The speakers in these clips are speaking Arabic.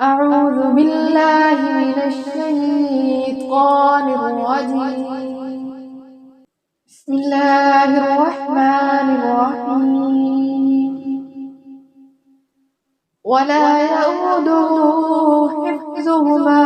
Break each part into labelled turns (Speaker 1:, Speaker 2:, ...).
Speaker 1: أعوذ بالله من الشيطان الرجيم. بسم الله الرحمن الرحيم. ولا يؤوده حفظهما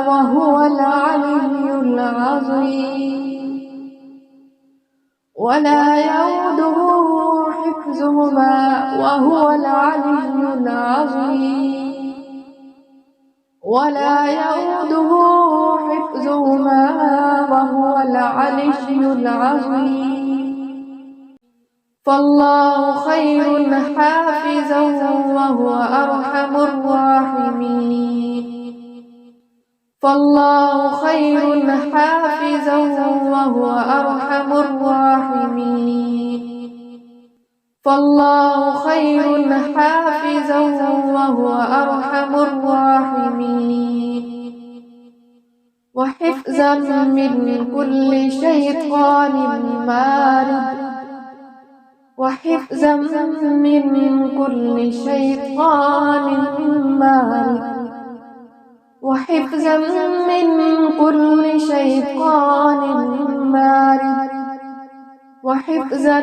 Speaker 1: وهو العلي العظيم. ولا يؤوده حفظهما وهو العلي العظيم. ولا يؤوده حفظهما وهو العلي العظيم. فالله خير حافظا وهو أرحم الراحمين. فالله خير حافظا وهو أرحم الراحمين. فالله خير حافظا وهو أرحم الراحمين. وحفظا من كل شيطان مارد. وحفظا من كل شيطان مارد. وحفظا من كل شيطان مارد. وحفظا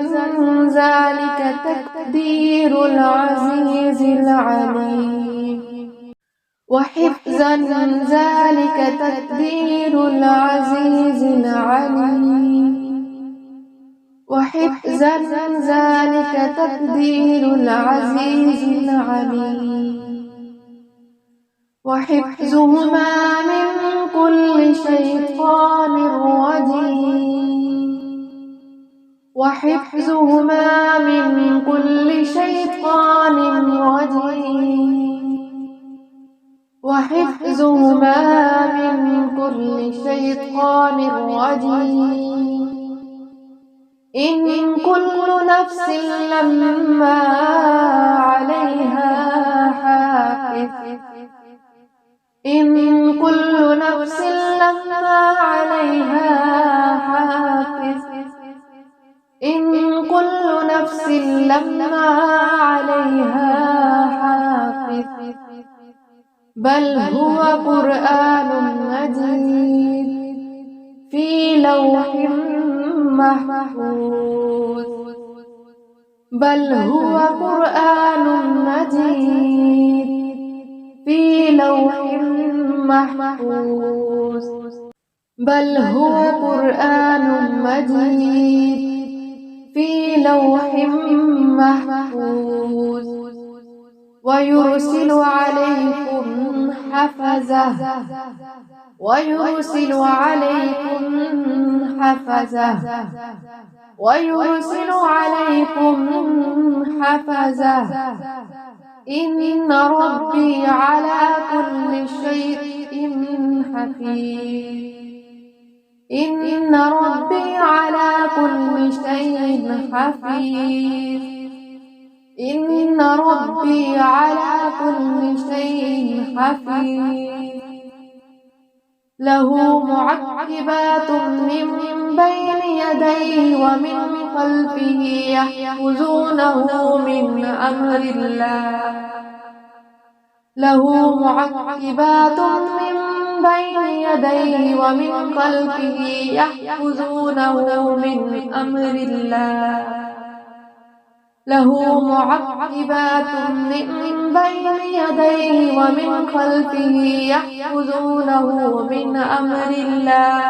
Speaker 1: ذلك تقدير العزيز العليم. وحفظا ذلك تقدير العزيز العليم. وحفظا ذلك تقدير العزيز العليم. وحفظهما من كل شيطان رجيم. وحفظهما من كل شيطان رجيم. وحفظهما من كل شيطان رجيم. إن كل نفس لما عليها حافظ. إن كل نفس لما عليها حافظ. إن كل نفس لما عليها حافظ. بل هو قرآن مجيد في لوح محفوظ. بل هو قرآن مجيد في لوح محفوظ. بل هو قرآن مجيد في لوح محفوظ. ويرسل عليكم حفظة. ويرسل عليكم حفظة. ويرسل عليكم حفظة. إن ربي على كل شيء حفيظ. إن ربي على كل شيء حفيظ. إن ربي على كل شيء حفيظ. له معقبات من بين يديه ومن خلفه يحفظونه من أمر الله. له معقبات من بين يديه ومن خلفه يحفظونه من أمر الله. له معقبات من بين يديه ومن خلفه يحفظونه من أمر الله.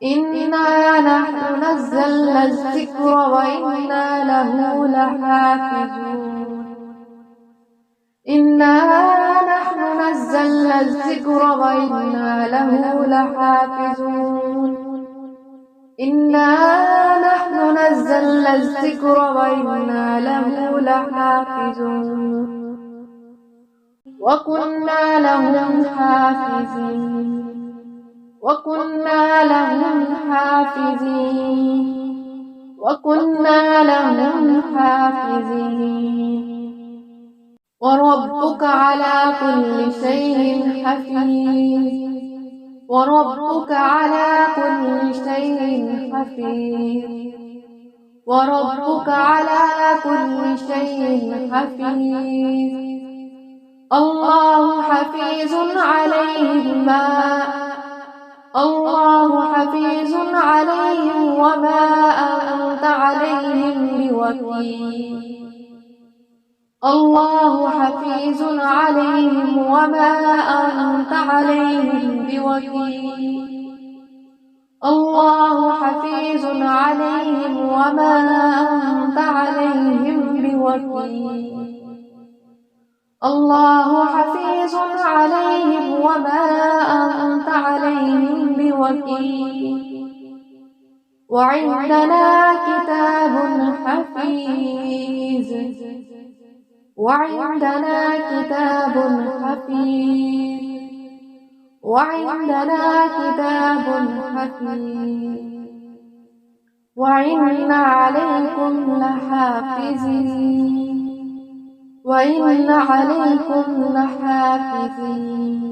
Speaker 1: إنا نحن نزلنا الذكر وإنا له لحافظون. إنا نحن نزلنا الذكر وإنا له لحافظون. إنا نحن نزلنا الذكر وإنا له لحافظون. وكنا لهم حافظين. وكنا لهم حافظين. وكنا لهم حافظين. وربك على كل شيء حفيظ. وربك على كل شيء حفيظ. وربك على كل شيء حفيظ. الله حفيظ عليهم وما أنت عليهم بوكيل. الله حفيظ عليهم وما أنت عليهم بوكيل. الله حفيظ عليهم وما أنت عليهم بوكيل. الله حفيظ عليهم وما أنت عليهم بوكيل. وعندنا كتاب حفيظ وعندنا كتاب حفيظ وعندنا كتاب حفيظ وإن عليكم لحافظين وإن عليكم لحافظين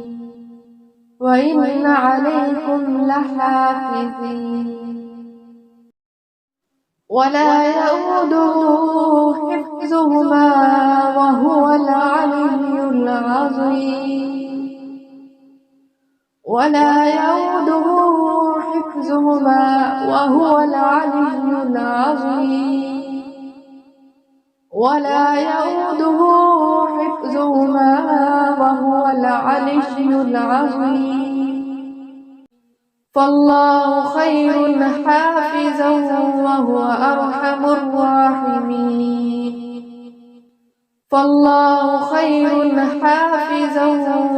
Speaker 1: وإن عليكم لحافظين. ولا يؤوده حفظهما وهو العلي العظيم. ولا يؤوده حفظهما وهو العلي العظيم. ولا يؤوده حفظهما وهو العلي العظيم. فالله خير حافظا وهو أرحم الراحمين. فالله خير حافظا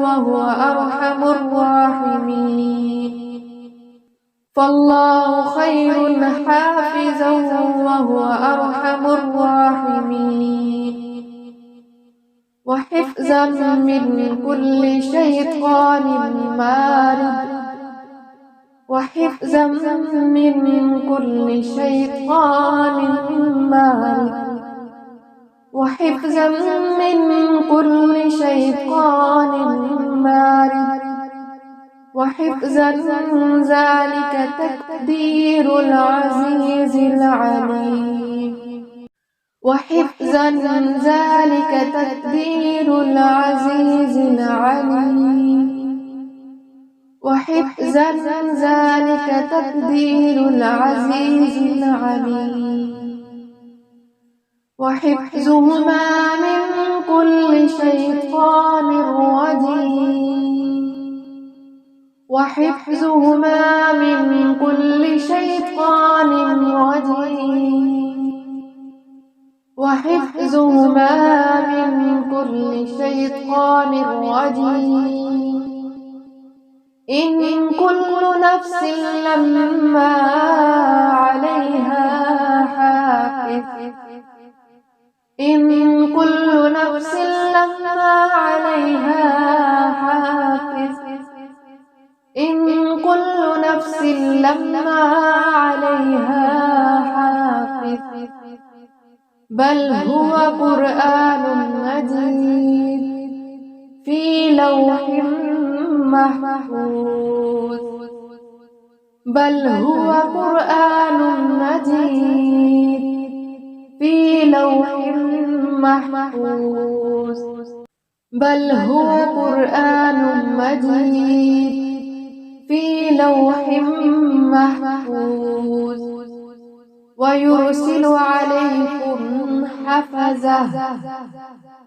Speaker 1: وهو أرحم الراحمين. فالله خير حافظا وهو أرحم الراحمين. وحفظا من كل شيطان مارد وحفظا من كل شيطان مارد وحفظا من كل شيطان مارد وحفظا ذلك تقدير العزيز العليم. وحفظا ذلك تقدير العزيز العليم. وحفظا ذلك تقدير العزيز العليم. وحفظهما من كل شيطان رجيم. وحفظهما من كل شيطان رجيم. وحفظهما من كل شيطان رجيم. إن كل نفس لما عليها حافظ. إن كل نفس لما عليها حافظ. إن كل نفس لما عليها حافظ. بل هو قرآن مجيد في لوح محفوظ. بل هو قرآن مجيد في لوح محفوظ. بل هو قرآن مجيد في لوح محفوظ. ويرسل عليكم حفظة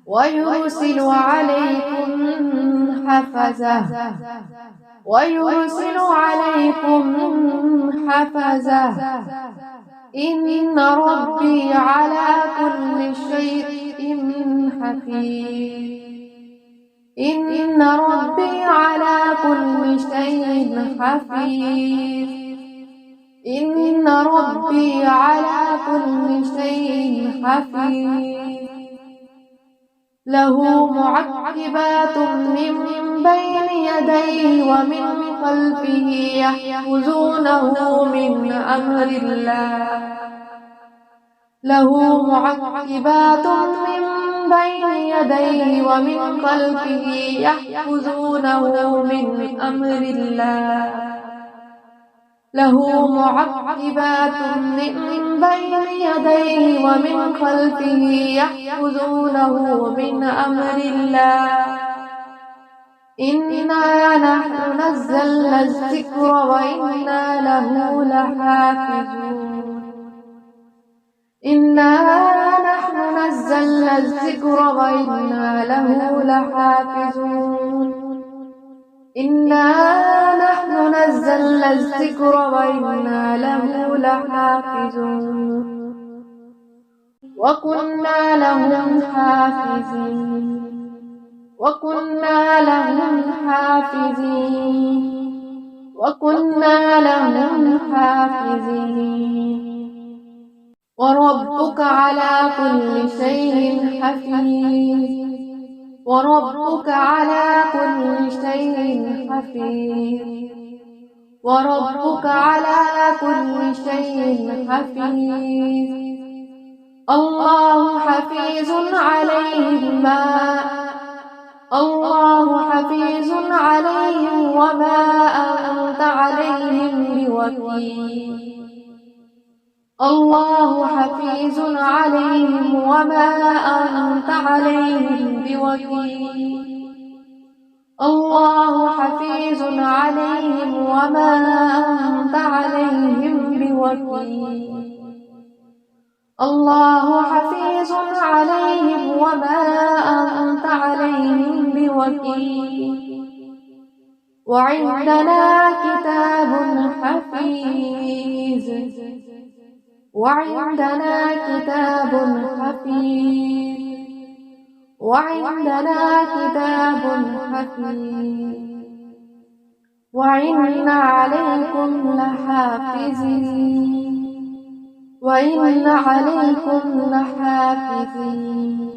Speaker 1: ويرسل عليكم حفظة ويرسل عليكم حفظة. إن ربي على كل شيء حفيظ. إن ربي على كل شيء حفيظ. إن ربي على كل شيء حفيظ. له معقبات من بين يديه ومن خلفه يحفظونه من أمر الله. له معقبات من بين يديه ومن خلفه يحفظونه من أمر الله. له معقبات من بين يديه ومن خلفه يحفظونه من أمر الله إنا نحن نزلنا الذكر وإنا له لحافظون إنا نحن نزلنا الذكر وإنا له لحافظون إنا نحن نزلنا الذكر وإنا له لحافظون وكنا لهم حافظين وكنا لهم حافظين وكنا لهم حافظين وربك على كل شيء حفيظ وربك على كل شيء حفيظ وربك على كل شيء حفيظ الله حفيظ عليهم الله حفيظ عليهم وما أنت عليهم بوكيل الله حفيظ عليهم وما أنت عليهم بوكيل الله حفيظ عليهم وما أنت عليهم بوكيل الله حفيظ عليهم وما أنت عليهم بوكيل وعندنا كتاب حفيظ وعندنا كتاب حفيظ وعندنا كتاب حفيظ وإن عليكم لحافظين وإن عليكم لحافظين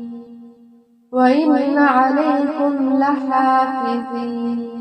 Speaker 1: وإن عليكم لحافظين